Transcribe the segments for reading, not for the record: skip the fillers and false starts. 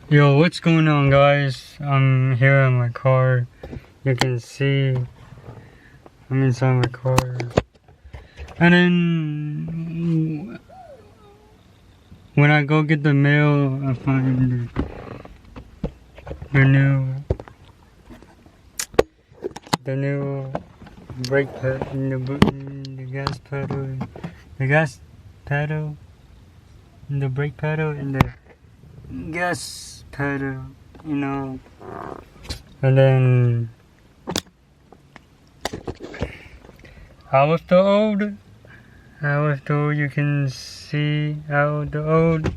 Yo, what's going on, guys? I'm here in my car. You can see I'm inside my car. And then when I go get the mail, I find the new brake pad, the gas pedal, the brake pedal, and the gas pedal, you know. And then out of the old, you can see out of the old,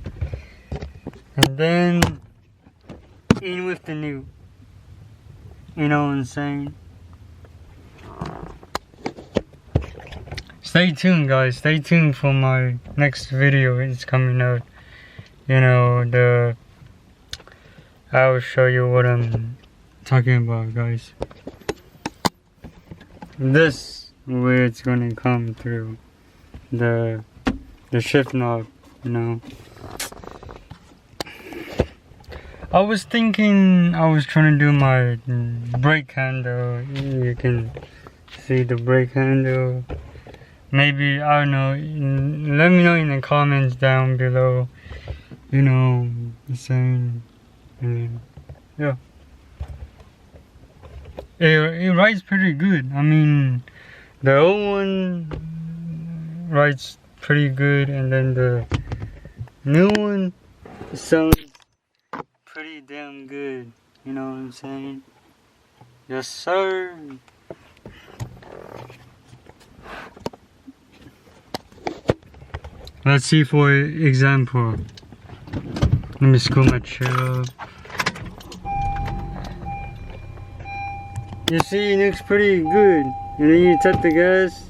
and then in with the new. You know what I'm saying? Stay tuned, guys. Stay tuned for my next video. It's coming out. You know, I'll show you what I'm talking about, guys. This way it's gonna come through the shift knob, you know. I was thinking I was trying to do my brake handle. You can see the brake handle. Maybe, I don't know, let me know in the comments down below, you know, saying, and yeah. It rides pretty good. I mean, the old one rides pretty good, and then the new one sounds pretty damn good. You know what I'm saying? Yes, sir. Let's see, for example. Let me scoot my chair up. You see, it looks pretty good. And then you tap the gas.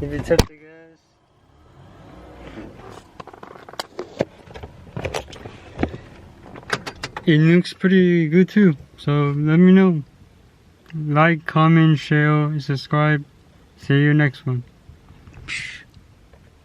If you tap the gas, it looks pretty good too. So let me know. Like, comment, share, subscribe. See you next one.